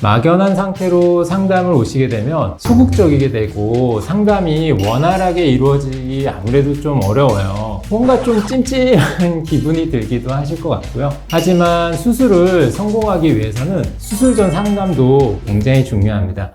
막연한 상태로 상담을 오시게 되면 소극적이게 되고 상담이 원활하게 이루어지기 아무래도 좀 어려워요. 뭔가 좀 찜찜한 기분이 들기도 하실 것 같고요. 하지만 수술을 성공하기 위해서는 수술 전 상담도 굉장히 중요합니다.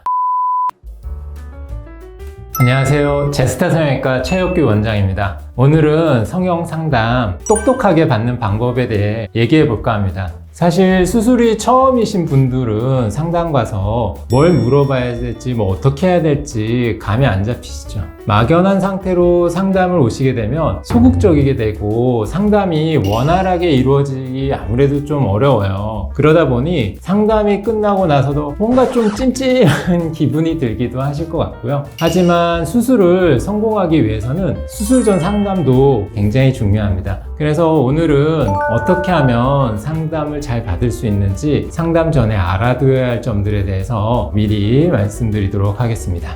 안녕하세요. 제스타 성형외과 최혁규 원장입니다. 오늘은 성형 상담 똑똑하게 받는 방법에 대해 얘기해 볼까 합니다. 사실 수술이 처음이신 분들은 상담 가서 뭘 물어봐야 될지 어떻게 해야 될지 감이 안 잡히시죠. 막연한 상태로 상담을 오시게 되면 소극적이게 되고 상담이 원활하게 이루어지기 아무래도 좀 어려워요. 그러다 보니 상담이 끝나고 나서도 뭔가 좀 찜찜한 기분이 들기도 하실 것 같고요. 하지만 수술을 성공하기 위해서는 수술 전 상담도 굉장히 중요합니다. 그래서 오늘은 어떻게 하면 상담을 잘 받을 수 있는지 상담 전에 알아두어야 할 점들에 대해서 미리 말씀드리도록 하겠습니다.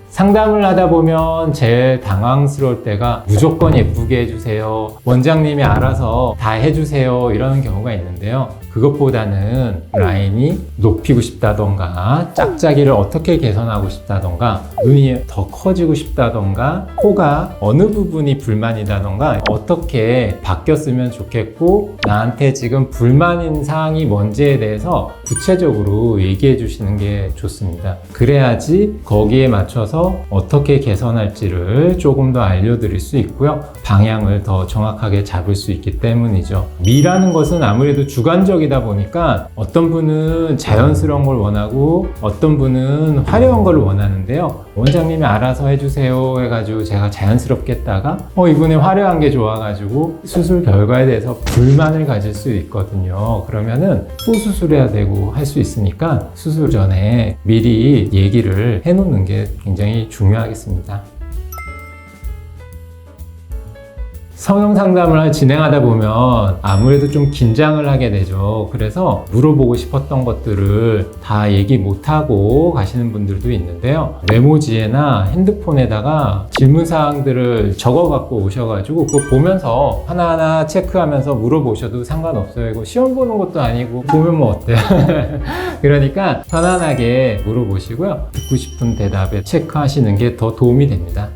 상담을 하다 보면 제일 당황스러울 때가 무조건 예쁘게 해주세요, 원장님이 알아서 다 해주세요, 이런 경우가 있는데요. 그것보다는 라인이 높이고 싶다던가 짝짝이를 어떻게 개선하고 싶다던가 눈이 더 커지고 싶다던가 코가 어느 부분이 불만이다던가 어떻게 바뀌었으면 좋겠고 나한테 지금 불만인 사항이 뭔지에 대해서 구체적으로 얘기해 주시는 게 좋습니다. 그래야지 거기에 맞춰서 어떻게 개선할지를 조금 더 알려드릴 수 있고요. 방향을 더 정확하게 잡을 수 있기 때문이죠. 미라는 것은 아무래도 주관적이다 보니까 어떤 분은 자연스러운 걸 원하고 어떤 분은 화려한 걸 원하는데요. 원장님이 알아서 해주세요 해가지고 제가 자연스럽게 했다가 이분이 화려한 게 좋아가지고 수술 결과에 대해서 불만을 가질 수 있거든요. 그러면은 또 수술해야 되고 할 수 있으니까 수술 전에 미리 얘기를 해놓는 게 굉장히 중요하겠습니다. 성형 상담을 진행하다 보면 아무래도 좀 긴장을 하게 되죠. 그래서 물어보고 싶었던 것들을 다 얘기 못하고 가시는 분들도 있는데요. 메모지에나 핸드폰에다가 질문사항들을 적어 갖고 오셔가지고 그거 보면서 하나하나 체크하면서 물어보셔도 상관없어요. 이거 시험 보는 것도 아니고 보면 뭐 어때요? 그러니까 편안하게 물어보시고요. 듣고 싶은 대답에 체크하시는 게 더 도움이 됩니다.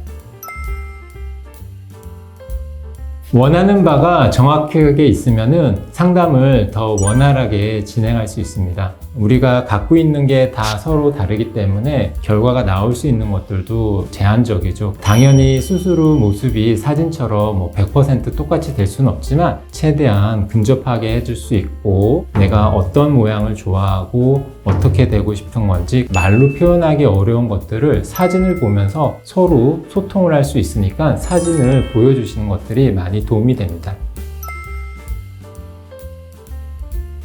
원하는 바가 정확하게 있으면은 상담을 더 원활하게 진행할 수 있습니다. 우리가 갖고 있는 게 다 서로 다르기 때문에 결과가 나올 수 있는 것들도 제한적이죠. 당연히 수술 후 모습이 사진처럼 100% 똑같이 될 수는 없지만 최대한 근접하게 해줄 수 있고 내가 어떤 모양을 좋아하고 어떻게 되고 싶은 건지 말로 표현하기 어려운 것들을 사진을 보면서 서로 소통을 할 수 있으니까 사진을 보여주시는 것들이 많이 도움이 됩니다.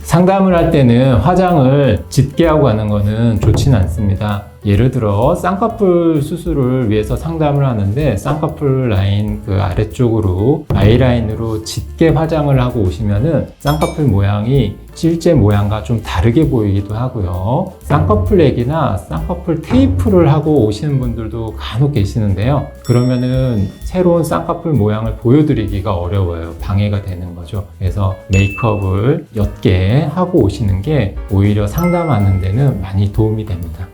상담을 할 때는 화장을 짙게 하고 가는 것은 좋지는 않습니다. 예를 들어 쌍꺼풀 수술을 위해서 상담을 하는데 쌍꺼풀 라인 그 아래쪽으로 아이라인으로 짙게 화장을 하고 오시면은 쌍꺼풀 모양이 실제 모양과 좀 다르게 보이기도 하고요. 쌍꺼풀 액이나 쌍꺼풀 테이프를 하고 오시는 분들도 간혹 계시는데요. 그러면은 새로운 쌍꺼풀 모양을 보여드리기가 어려워요. 방해가 되는 거죠. 그래서 메이크업을 옅게 하고 오시는 게 오히려 상담하는 데는 많이 도움이 됩니다.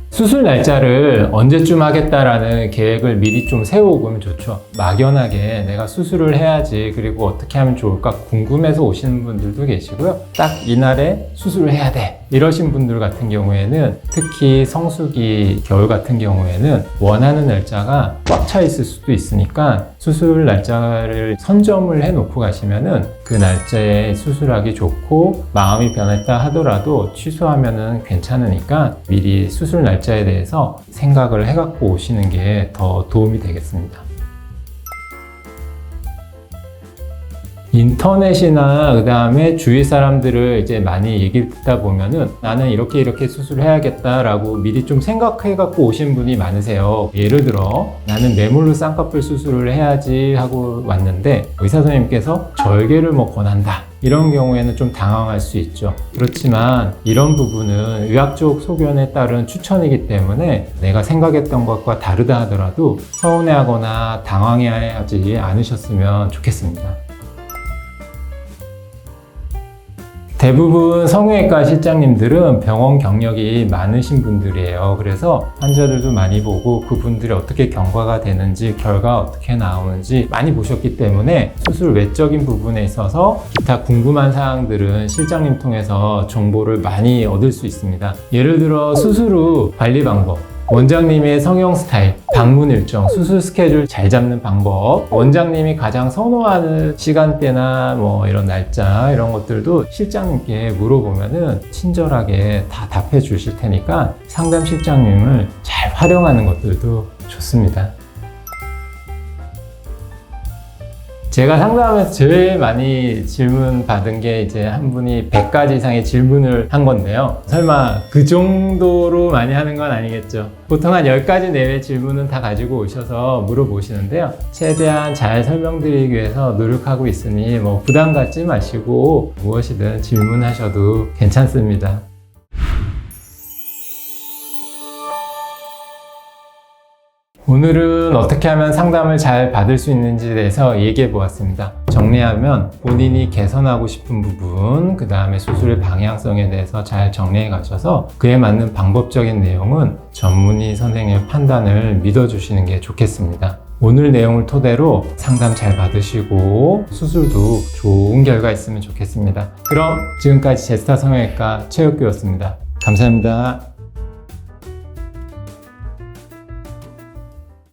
수술 날짜를 언제쯤 하겠다라는 계획을 미리 좀 세워오면 좋죠. 막연하게 내가 수술을 해야지 그리고 어떻게 하면 좋을까 궁금해서 오시는 분들도 계시고요. 딱 이날에 수술을 해야 돼 이러신 분들 같은 경우에는 특히 성수기 겨울 같은 경우에는 원하는 날짜가 꽉 차 있을 수도 있으니까 수술 날짜를 선점을 해 놓고 가시면은 그 날짜에 수술하기 좋고 마음이 변했다 하더라도 취소하면은 괜찮으니까 미리 수술 날짜에 대해서 생각을 해갖고 오시는 게 더 도움이 되겠습니다. 인터넷이나 그 다음에 주위 사람들을 이제 많이 얘기 듣다 보면은 나는 이렇게 수술을 해야겠다라고 미리 좀 생각해 갖고 오신 분이 많으세요. 예를 들어 나는 매몰로 쌍꺼풀 수술을 해야지 하고 왔는데 의사 선생님께서 절개를 권한다 이런 경우에는 좀 당황할 수 있죠. 그렇지만 이런 부분은 의학적 소견에 따른 추천이기 때문에 내가 생각했던 것과 다르다 하더라도 서운해하거나 당황해하지 않으셨으면 좋겠습니다. 대부분 성형외과 실장님들은 병원 경력이 많으신 분들이에요. 그래서 환자들도 많이 보고 그분들이 어떻게 경과가 되는지, 결과가 어떻게 나오는지 많이 보셨기 때문에 수술 외적인 부분에 있어서 기타 궁금한 사항들은 실장님 통해서 정보를 많이 얻을 수 있습니다. 예를 들어 수술 후 관리 방법, 원장님의 성형 스타일, 방문 일정, 수술 스케줄 잘 잡는 방법, 원장님이 가장 선호하는 시간대나 뭐 이런 날짜 이런 것들도 실장님께 물어보면은 친절하게 다 답해 주실 테니까 상담 실장님을 잘 활용하는 것들도 좋습니다. 제가 상담하면서 제일 많이 질문 받은 게 이제 한 분이 100가지 이상의 질문을 한 건데요. 설마 그 정도로 많이 하는 건 아니겠죠. 보통 한 10가지 내외 질문은 다 가지고 오셔서 물어보시는데요. 최대한 잘 설명드리기 위해서 노력하고 있으니 뭐 부담 갖지 마시고 무엇이든 질문하셔도 괜찮습니다. 오늘은 어떻게 하면 상담을 잘 받을 수 있는지에 대해서 얘기해 보았습니다. 정리하면 본인이 개선하고 싶은 부분, 그 다음에 수술의 방향성에 대해서 잘 정리해 가셔서 그에 맞는 방법적인 내용은 전문의 선생님의 판단을 믿어주시는 게 좋겠습니다. 오늘 내용을 토대로 상담 잘 받으시고 수술도 좋은 결과 있으면 좋겠습니다. 그럼 지금까지 제스타 성형외과 최혁규였습니다. 감사합니다.